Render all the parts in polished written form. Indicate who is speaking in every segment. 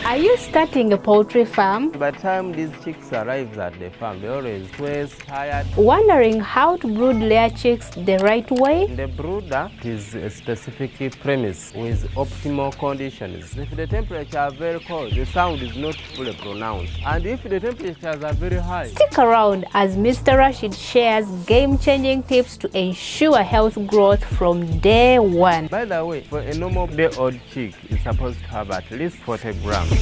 Speaker 1: Are you starting a poultry farm?
Speaker 2: By the time these chicks arrive at the farm, they're always stressed, tired.
Speaker 1: Wondering how to brood layer chicks the right way?
Speaker 2: In the brooder, it is a specific premise with optimal conditions. If the temperatures are very cold, the sound is not fully pronounced. And if the temperatures are very high,
Speaker 1: Stick around as Mr. Rashid shares game-changing tips to ensure health growth from day one.
Speaker 2: by the way, for a normal day-old chick, it's supposed to have at least 40 grams.
Speaker 1: For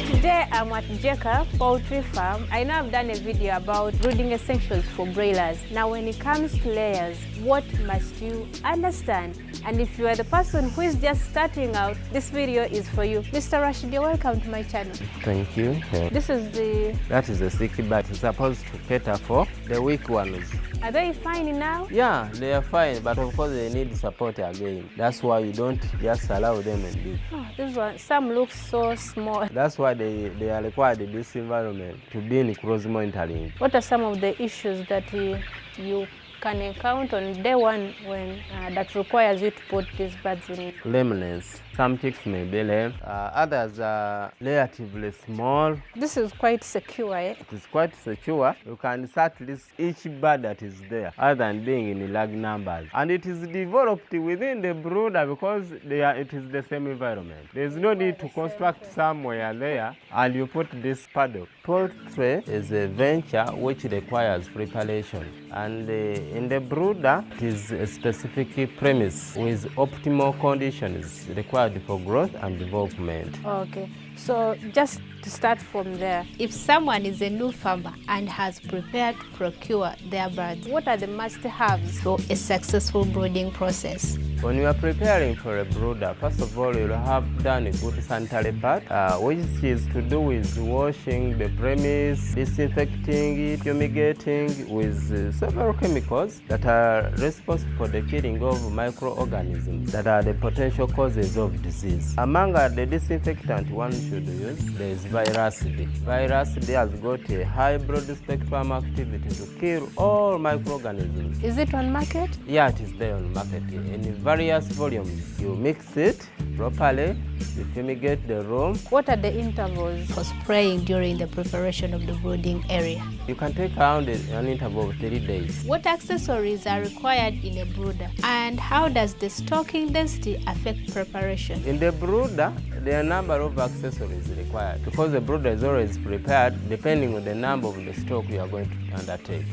Speaker 1: today, I'm at Jeka Poultry Farm. I know I've done a video about brooding essentials for broilers. Now, when it comes to layers, what must you understand? And if you are the person who is just starting out, this video is for you. Mr. Rashid, you're welcome to my channel.
Speaker 2: Thank you.
Speaker 1: This is
Speaker 2: That is a sticky bite. It's supposed to cater for the weak ones.
Speaker 1: Are they fine now?
Speaker 2: Yeah, they are fine, but of course they need support again. That's why you don't just allow them and live.
Speaker 1: Oh, this one, some look so small.
Speaker 2: That's why they are required in this environment to be in close monitoring.
Speaker 1: What are some of the issues that you can encounter on day one when that requires you to put these birds in?
Speaker 2: Lameness. Some chicks may be lame, others are relatively small.
Speaker 1: This is quite secure, eh?
Speaker 2: It is quite secure. You can start this each bird that is there, other than being in large numbers. And it is developed within the brooder because it is the same environment. There is no need to construct somewhere there and you put this paddock. Poultry is a venture which requires preparation. And in the brooder, it is a specific premise with optimal conditions required for growth and development.
Speaker 1: Okay, so just to start from there, if someone is a new farmer and has prepared to procure their birds, what are the must-haves for a successful brooding process?
Speaker 2: When you are preparing for a brooder, first of all, you'll have done a good sanitary part, which is to do with washing the premise, disinfecting it, fumigating with several chemicals that are responsible for the killing of microorganisms that are the potential causes of disease. Among the disinfectant one should use, there is Rashid. Rashid has got a high broad spectrum activity to kill all microorganisms.
Speaker 1: Is it on market?
Speaker 2: Yeah, it is there on market in various volumes. You mix it properly, you fumigate the room.
Speaker 1: What are the intervals for spraying during the preparation of the brooding area?
Speaker 2: You can take around an interval of 3 days.
Speaker 1: What accessories are required in a brooder, and how does the stocking density affect preparation?
Speaker 2: In the brooder, there are a number of accessories required because the brooder is always prepared depending on the number of the stock you are going to undertake.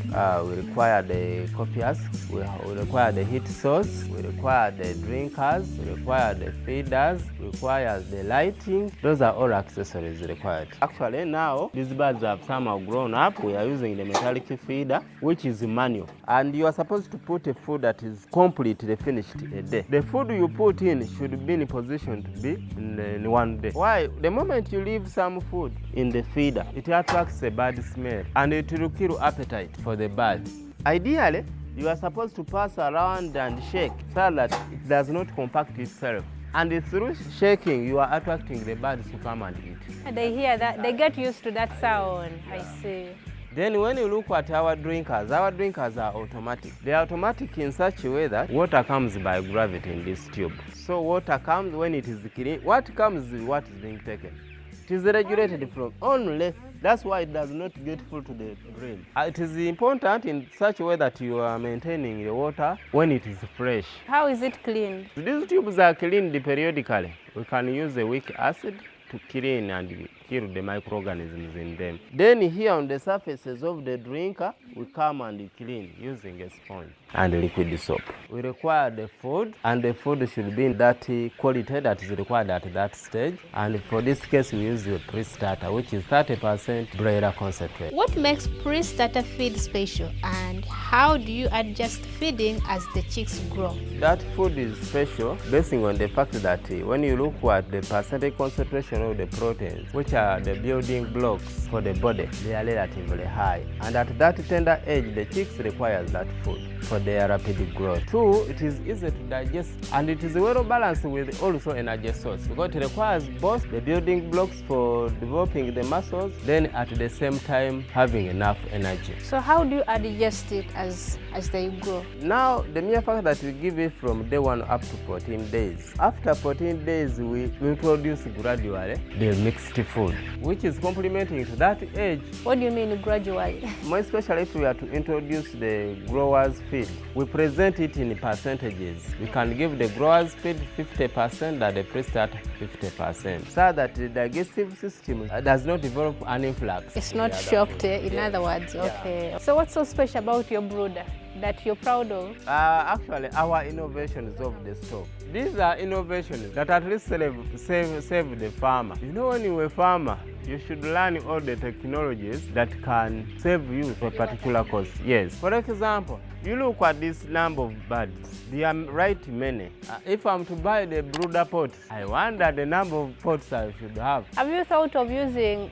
Speaker 2: We require the coffee husks, we require the heat source, we require the drinkers, we require the feeders, we require the lighting. Those are all accessories required. Actually now, these birds have somehow grown up. We are using the metallic feeder, which is manual. And you are supposed to put a food that is completely finished a day. The food you put in should be in position to be in 1 day. Why? The moment you leave some food in the feeder, it attracts a bad smell and it will kill appetite for the bird. Ideally, you are supposed to pass around and shake so that it does not compact itself. And through shaking, you are attracting the birds to come and eat.
Speaker 1: They hear that, they get used to that sound. I see.
Speaker 2: Then when you look at our drinkers are automatic. They are automatic in such a way that water comes by gravity in this tube. So water comes when it is clean. What comes is what is being taken. It is regulated from only. That's why it does not get full to the brim. It is important in such a way that you are maintaining the water when it is fresh.
Speaker 1: How is it cleaned?
Speaker 2: These tubes are cleaned periodically. We can use a weak acid to clean and kill the microorganisms in them. Then here on the surfaces of the drinker, we come and clean using a sponge and liquid soap. We require the food, and the food should be in that quality that is required at that stage. And for this case, we use the pre-starter, which is 30% broiler concentrate.
Speaker 1: What makes pre-starter feed special, and how do you adjust feeding as the chicks grow?
Speaker 2: That food is special based on the fact that when you look at the percentage concentration of the proteins, which which are the building blocks for the body, they are relatively high. And at that tender age, the chicks require that food for their rapid growth. 2, it is easy to digest, and it is well balanced with also energy source, because it requires both the building blocks for developing the muscles, then at the same time having enough energy.
Speaker 1: So how do you adjust it as they grow?
Speaker 2: Now, the mere fact that we give it from day 1 up to 14 days. After 14 days, we introduce gradually the mixed food, which is complementing to that age.
Speaker 1: What do you mean gradually?
Speaker 2: More especially if we are to introduce the growers feed, we present it in percentages. We can give the growers feed 50% and the pre-starter 50%, so that the digestive system does not develop an influx.
Speaker 1: It's not shocked, in other words. Okay. Yeah. So what's so special about your brooder that you're proud of?
Speaker 2: Actually, our innovations of the stock. These are innovations that at least save the farmer. You know, when you're a farmer, you should learn all the technologies that can save you for a particular cost. Yes. For example, you look at this number of birds. They are right many. If I'm to buy the brooder pots, I wonder the number of pots I should have.
Speaker 1: Have you thought of using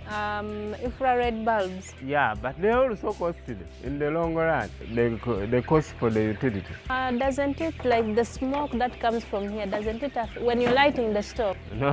Speaker 1: infrared bulbs?
Speaker 2: Yeah, but they're also costly in the long run. The cost for the utility.
Speaker 1: Doesn't it, like the smoke that comes from here, doesn't it when you're lighting the stove?
Speaker 2: No.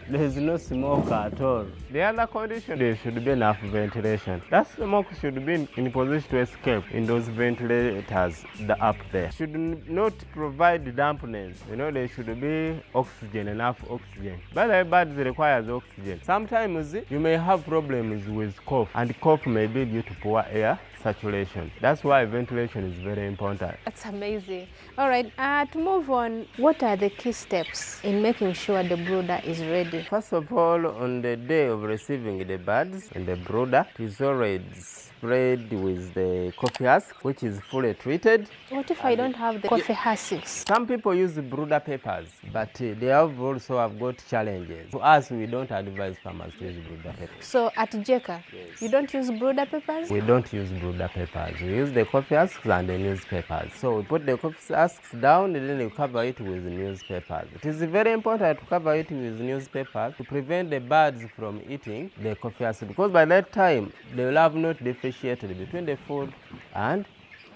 Speaker 2: There's no smoke at all. The other condition, there should be enough ventilation. That smoke should be in position to escape in those ventilators up there. Should not provide dampness. You know, there should be oxygen, enough oxygen. But the birds requires oxygen. Sometimes you may have problems with cough, and cough may be due to poor air saturation. That's why ventilation is very important.
Speaker 1: That's amazing. All right, to move on, what are the key steps in making sure the brooder is ready?
Speaker 2: First of all, on the day of receiving the birds in the brooder, it is already sprayed with the coffee husk, which is fully treated.
Speaker 1: What if I don't have the coffee husks?
Speaker 2: Some people use brooder papers, but they have got challenges. For us, we don't advise farmers to use brooder papers.
Speaker 1: So at Jeka,
Speaker 2: yes,
Speaker 1: you don't use brooder papers?
Speaker 2: We don't use brooder papers. We use the coffee husks and the newspapers. So we put the coffee husks down and then we cover it with newspapers. It is very important to cover it with newspapers to prevent the birds from eating the coffee husk, because by that time they will have not differentiated between the food and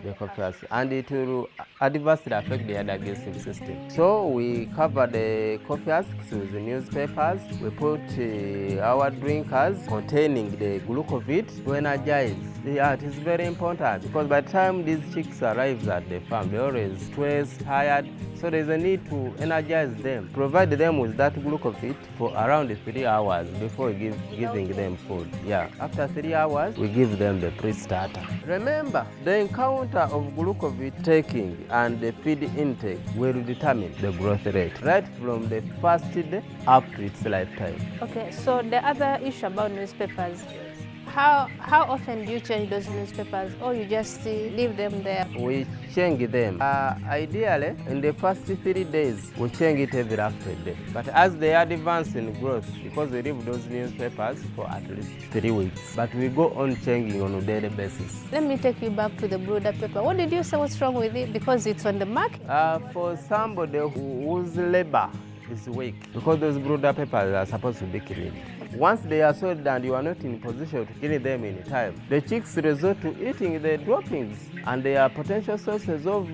Speaker 2: the coffee husk, and it will adversely affect their digestive system. So we cover the coffee husks with the newspapers. We put our drinkers containing the glucovit to energize. Yeah, it is very important, because by the time these chicks arrive at the farm, they're always stressed, tired. So there's a need to energize them, provide them with that glucovit for around 3 hours before giving them food. Yeah, after 3 hours, we give them the pre-starter. Remember, the encounter of glucovit taking and the feed intake will determine the growth rate, right from the first day up to its lifetime.
Speaker 1: Okay, so the other issue about newspapers, how often do you change those newspapers, or you just leave them there?
Speaker 2: We change them. Ideally, in the first 3 days, we change it every after day. But as they advance in growth, because we leave those newspapers for at least 3 weeks, but we go on changing on a daily basis.
Speaker 1: Let me take you back to the brooder paper. What did you say was wrong with it? Because it's on the market?
Speaker 2: For somebody whose labor is weak, because those brooder papers are supposed to be cleaned. Once they are sold and you are not in position to clean them in time, the chicks resort to eating the droppings, and they are potential sources of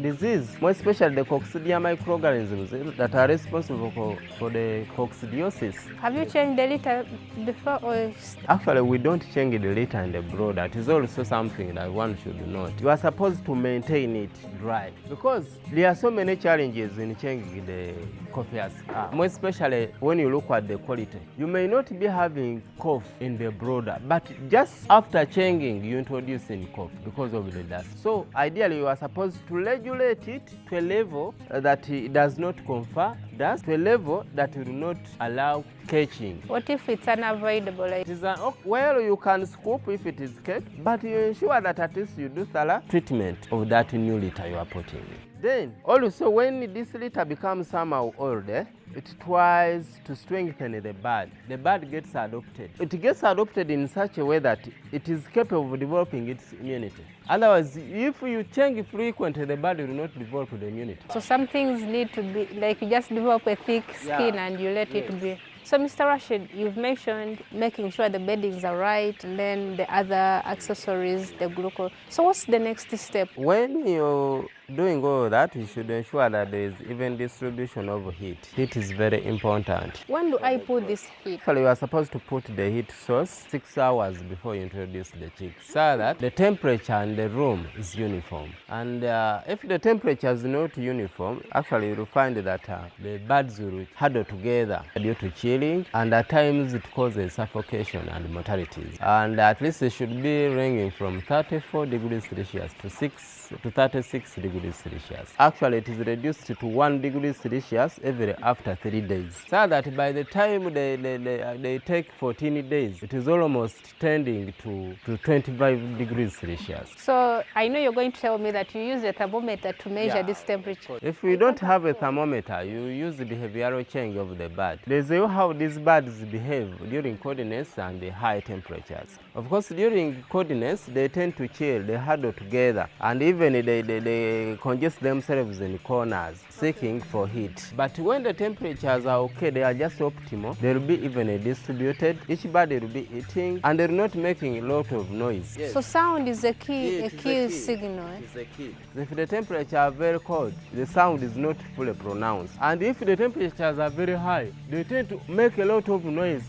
Speaker 2: disease, more especially the Coccidia microorganisms that are responsible for the Coccidiosis.
Speaker 1: Have you changed the litter before? Or?
Speaker 2: Actually, we don't change the litter in the brooder. It is also something that one should note. You are supposed to maintain it dry, because there are so many challenges in changing the coffee husk, more especially when you look at the quality. You may not be having cough in the brooder, but just after changing, you introduce in cough because of the dust. So ideally, you are supposed to regulate it to a level that it does not confer dust, to a level that will not allow catching.
Speaker 1: What if it's unavoidable?
Speaker 2: It is well, you can scoop if it is kept, but you ensure that at least you do thorough treatment of that new litter you are putting in. Then, also, when this litter becomes somehow older, it tries to strengthen the bird. The bird gets adopted. It gets adopted in such a way that it is capable of developing its immunity. Otherwise, if you change frequently, the bird will not develop the immunity.
Speaker 1: So some things need to be, like you just develop a thick skin and you let it be. So, Mr. Rashid, you've mentioned making sure the beddings are right and then the other accessories, the glucose. So what's the next step?
Speaker 2: When you're doing all that, you should ensure that there is even distribution of heat. Heat is very important.
Speaker 1: When do I put this heat?
Speaker 2: Actually, you are supposed to put the heat source 6 hours before you introduce the chicks, so that the temperature in the room is uniform. And if the temperature is not uniform, actually you'll find that the birds will huddle together due to chilling, and at times it causes suffocation and mortalities. And at least it should be ranging from 34 degrees Celsius to 36 degrees Celsius. Actually, it is reduced to 1 degree Celsius every after 3 days, so that by the time they take 14 days, it is almost tending to 25 degrees Celsius.
Speaker 1: So I know you're going to tell me that you use a thermometer to measure this temperature.
Speaker 2: If you don't have a thermometer, you use the behavioral change of the bird. There's how these birds behave during coldness and the high temperatures. Of course, during coldness, they tend to chill, they huddle together, and even they congest themselves in corners, seeking for heat. But when the temperatures are okay, they are just optimal, they will be evenly distributed, each bird will be eating, and they're not making a lot of noise.
Speaker 1: Yes. So sound is a key, signal.
Speaker 2: It's a key. If the temperatures are very cold, the sound is not fully pronounced. And if the temperatures are very high, they tend to make a lot of noise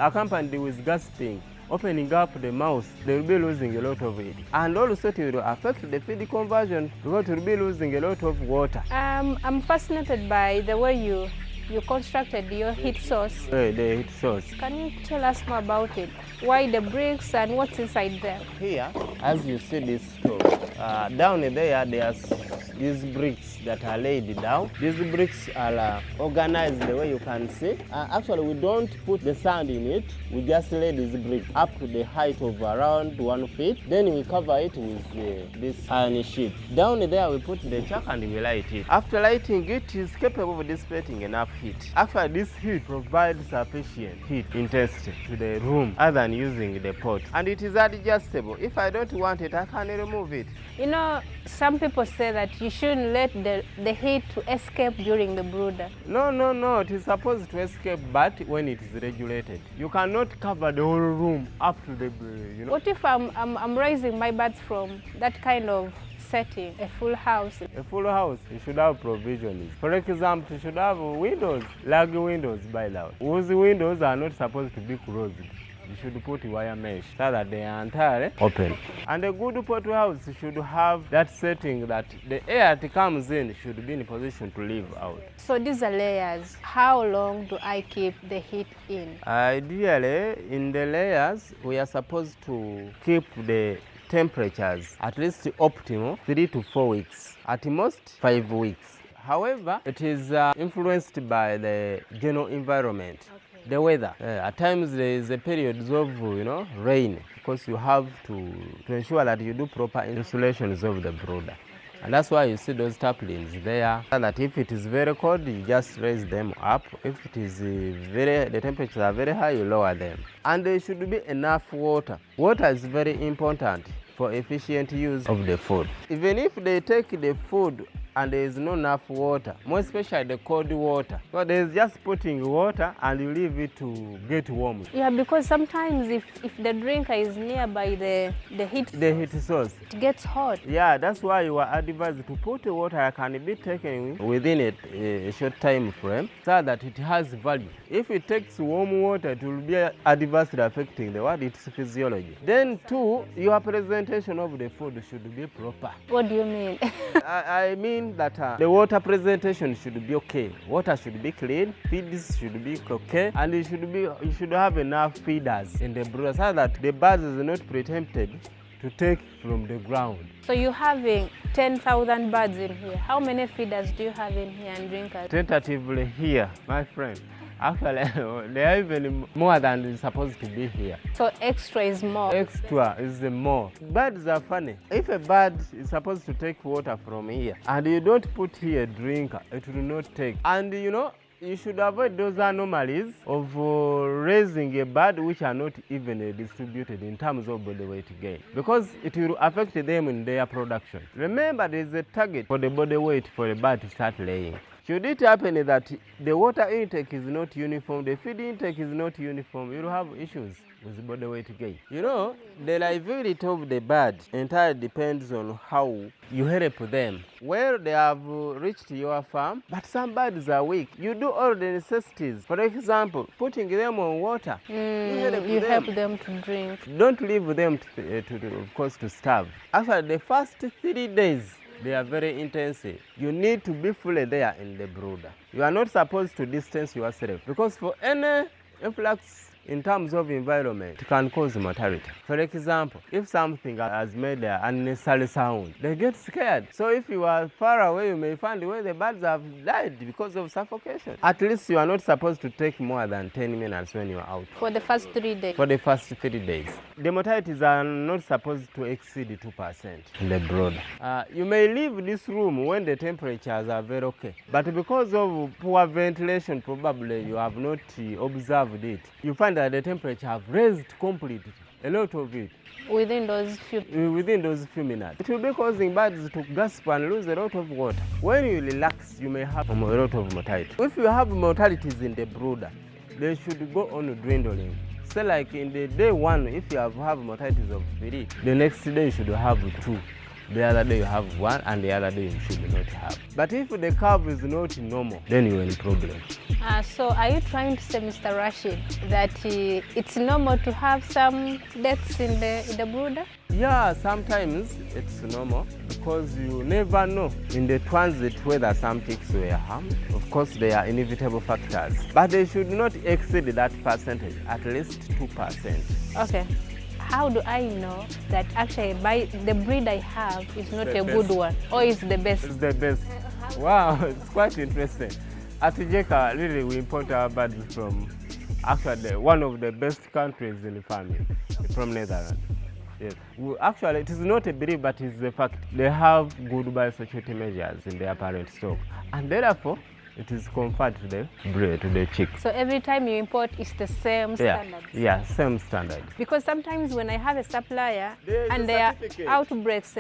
Speaker 2: accompanied with gasping, opening up the mouth. They will be losing a lot of it. And also it will affect the feed conversion because it will be losing a lot of water.
Speaker 1: I'm fascinated by the way you constructed your heat source.
Speaker 2: The heat source.
Speaker 1: Can you tell us more about it? Why the bricks and what's inside there?
Speaker 2: Here, as you see this stove, down there, there's these bricks that are laid down. These bricks are organized the way you can see. Actually, we don't put the sand in it. We just lay this brick up to the height of around 1 feet. Then we cover it with this iron sheet. Down there, we put the chuck and we light it. After lighting it, it is capable of dissipating enough heat. Actually, this heat provides sufficient heat intensity to the room other than using the pot. And it is adjustable. If I don't want it, I can remove it.
Speaker 1: You know, some people say that you shouldn't let the heat to escape during the brooder.
Speaker 2: No. It is supposed to escape, but when it is regulated. You cannot cover the whole room up to the,
Speaker 1: What if I'm raising my birds from that kind of setting, a full house?
Speaker 2: A full house, you should have provisions. For example, you should have windows, large windows by the way. Those windows are not supposed to be closed. You should put wire mesh so that they are entirely open. And a good poultry house should have that setting that the air that comes in should be in a position to live out.
Speaker 1: So these are layers. How long do I keep the heat in?
Speaker 2: Ideally, in the layers, we are supposed to keep the temperatures at least optimal 3 to 4 weeks, at most 5 weeks. However, it is influenced by the general environment. The weather. At times there is a period of rain, because you have to ensure that you do proper insulations of the brooder. And that's why you see those taplings there, so that if it is very cold, you just raise them up. If it is the temperatures are very high, you lower them. And there should be enough water. Water is very important for efficient use of the food. Even if they take the food and there is not enough water, more especially the cold water. So there's just putting water and you leave it to get warm.
Speaker 1: Yeah, because sometimes if the drinker is nearby the heat
Speaker 2: source,
Speaker 1: it gets hot.
Speaker 2: Yeah, that's why you are advised to put the water that can be taken within a short time frame so that it has value. If it takes warm water, it will be adversely affecting its physiology. Then two, your presentation of the food should be proper.
Speaker 1: What do you mean?
Speaker 2: I mean that the water presentation should be okay. Water should be clean, feeds should be okay, and you should have enough feeders in the brooder so that the birds is not tempted to take from the ground.
Speaker 1: So you're having 10,000 birds in here. How many feeders do you have in here and drinkers?
Speaker 2: Tentatively here, my friend. Actually, there are even more than is supposed to be here.
Speaker 1: So extra is more?
Speaker 2: Extra is more. Birds are funny. If a bird is supposed to take water from here and you don't put here a drinker, it will not take. And you should avoid those anomalies of raising a bird which are not evenly distributed in terms of body weight gain, because it will affect them in their production. Remember, there is a target for the body weight for a bird to start laying. Should it happen that the water intake is not uniform, the feed intake is not uniform, you'll have issues with body weight gain. You know, the livability of the bird entirely depends on how you help them. Well, they have reached your farm, but some birds are weak. You do all the necessities. For example, putting them on water.
Speaker 1: You help them to drink.
Speaker 2: Don't leave them, of course, to starve. After the first 3 days, they are very intensive. You need to be fully there in the brooder. You are not supposed to distance yourself, because for any influx in terms of environment, it can cause mortality. For example, if something has made an unnecessary sound, they get scared. So if you are far away, you may find where the birds have died because of suffocation. At least you are not supposed to take more than 10 minutes when you are out.
Speaker 1: For the first 3 days?
Speaker 2: For the first 3 days. The mortalities are not supposed to exceed 2% in the brooder. You may leave this room when the temperatures are very okay, but because of poor ventilation, probably you have not observed it. You find that the temperature have raised completely, a lot of it.
Speaker 1: Within those few
Speaker 2: minutes. It will be causing birds to gasp and lose a lot of water. When you relax, you may have a lot of mortality. If you have mortalities in the brooder, they should go on dwindling. So like in the day 1, if you have mortalities of 3, the next day you should have 2. The other day you have 1, and the other day you should not have. But if the curve is not normal, then you're in problem.
Speaker 1: So are you trying to say, Mr. Rashid, that it's normal to have some deaths in the brooder?
Speaker 2: Yeah, sometimes it's normal, because you never know in the transit whether some chicks were harmed. Of course, they are inevitable factors, but they should not exceed that percentage, at least 2%.
Speaker 1: Okay. How do I know that actually the breed I have is not a good one, or is the best?
Speaker 2: It's the best. Wow, it's quite interesting. At Jeka, really, we import our birds from actually one of the best countries in farming, from Netherlands. Yes. Actually, it is not a breed, but it's a fact. They have good biosecurity measures in their parent stock, and therefore, it is conferred to the chicks.
Speaker 1: So every time you import, it's the same standard?
Speaker 2: Yeah, same standard.
Speaker 1: Because sometimes when I have a supplier and there are outbreaks,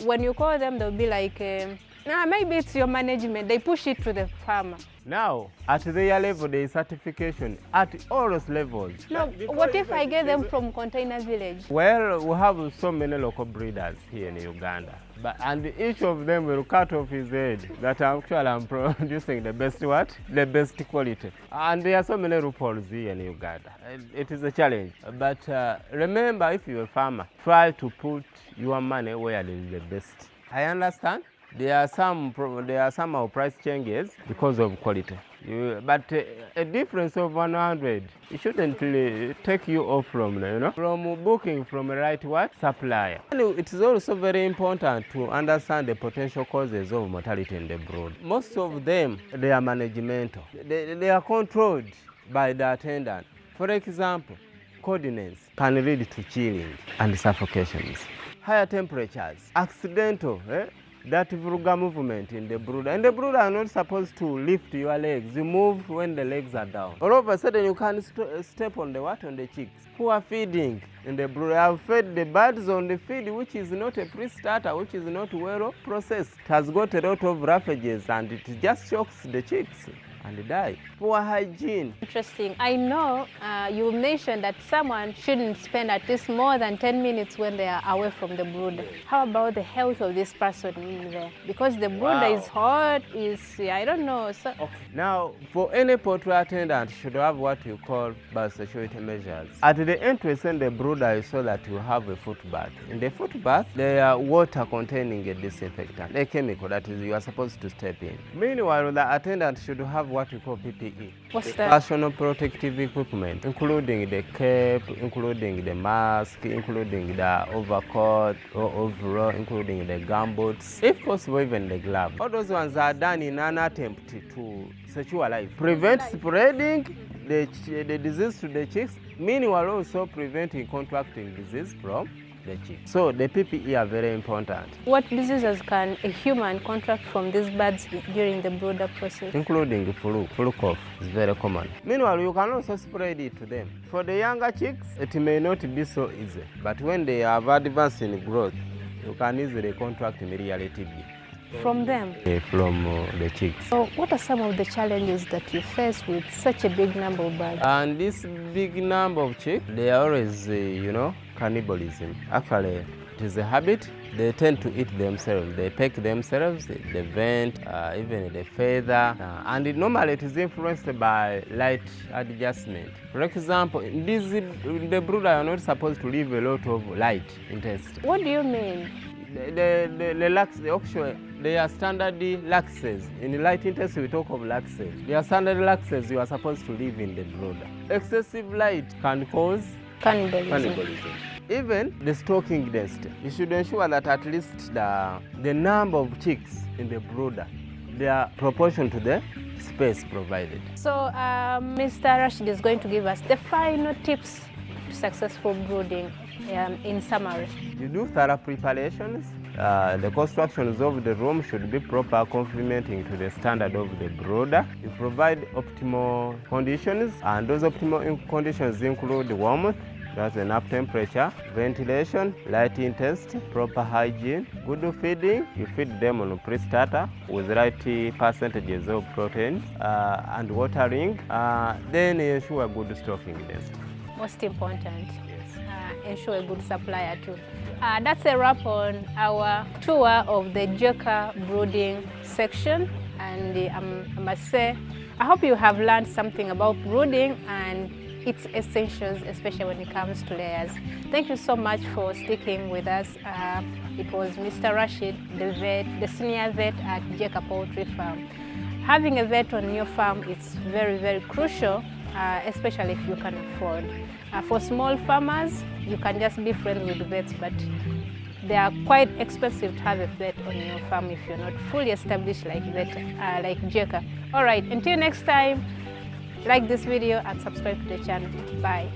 Speaker 1: when you call them, they'll be like, maybe it's your management. They push it to the farmer.
Speaker 2: Now, at their level, there is certification at all those levels.
Speaker 1: No, what if I get them from Container Village?
Speaker 2: Well, we have so many local breeders here in Uganda. And each of them will cut off his head that actually I'm producing the best what? The best quality. And there are so many loopholes here in Uganda. It is a challenge. But remember, if you're a farmer, try to put your money where it is the best. I understand. There are some price changes because of quality. But a difference of 100, it shouldn't take you off from booking from a right supplier. And it is also very important to understand the potential causes of mortality in the brood. Most of them, they are managemental. They are controlled by the attendant. For example, coordinates can lead to chilling and suffocations. Higher temperatures, accidental, that vulgar movement in the brooder. And the brooder are not supposed to lift your legs. You move when the legs are down. All of a sudden you can step on the chicks. Poor feeding in the brooder. I have fed the birds on the feed which is not a pre-starter, which is not well processed. It has got a lot of ravages and it just shocks the chicks and die. Poor hygiene.
Speaker 1: Interesting. I know you mentioned that someone shouldn't spend at least more than 10 minutes when they are away from the brooder. How about the health of this person in there? Because the brooder is hot, I don't know. So
Speaker 2: okay. Now, for any poultry attendant, should have what you call biosecurity measures. At the entrance in the brooder, you saw that you have a foot bath. In the foot bath, there are water containing a disinfectant, a chemical that is you are supposed to step in. Meanwhile, the attendant should have what we call PPE.
Speaker 1: What's that?
Speaker 2: Personal protective equipment, including the cape, including the mask, including the overcoat or overall, including the gumboots, if possible even the glove. All those ones are done in an attempt to secure life. Prevent spreading the disease to the chicks, meanwhile also preventing contracting disease from the chicks. So the PPE are very important. What
Speaker 1: diseases can a human contract from these birds during the brooder process?
Speaker 2: Including flu cough is very common. Meanwhile, you can also spread it to them. For the younger chicks, it may not be so easy, but when they have advanced in growth, you can easily contract miliary TB.
Speaker 1: from them?
Speaker 2: From the chicks.
Speaker 1: So what are some of the challenges that you face with such a big number of birds?
Speaker 2: And this big number of chicks, they are always, cannibalism. Actually, it is a habit. They tend to eat themselves. They peck themselves, the vent, even the feather. And normally it is influenced by light adjustment. For example, the brooder are not supposed to leave a lot of light in test.
Speaker 1: What do you mean?
Speaker 2: They are standard laxes. In light intest, we talk of laxes. They are standard laxes you are supposed to leave in the brooder. Excessive light can cause cannibalism. Even the stocking nest, you should ensure that at least the number of chicks in the brooder, they are proportional to the space provided.
Speaker 1: So Mr. Rashid is going to give us the final tips to successful brooding in summary.
Speaker 2: You do thorough preparations. The constructions of the room should be proper, complementing to the standard of the brooder. You provide optimal conditions, and those optimal conditions include warmth, that's enough temperature, ventilation, light intest, proper hygiene, good feeding. You feed them on pre-starter with right percentages of proteins and watering. Then ensure good stocking nest.
Speaker 1: Most important. Ensure a good supplier too. That's a wrap on our tour of the Jeka brooding section, and I must say, I hope you have learned something about brooding and its essentials, especially when it comes to layers. Thank you so much for sticking with us. It was Mr. Rashid, the senior vet at Jeka Poultry Farm. Having a vet on your farm is very, very crucial, especially if you can afford. For small farmers, you can just be friends with vets, but they are quite expensive to have a vet on your farm if you're not fully established like Jeka. All right, until next time, like this video and subscribe to the channel. Bye.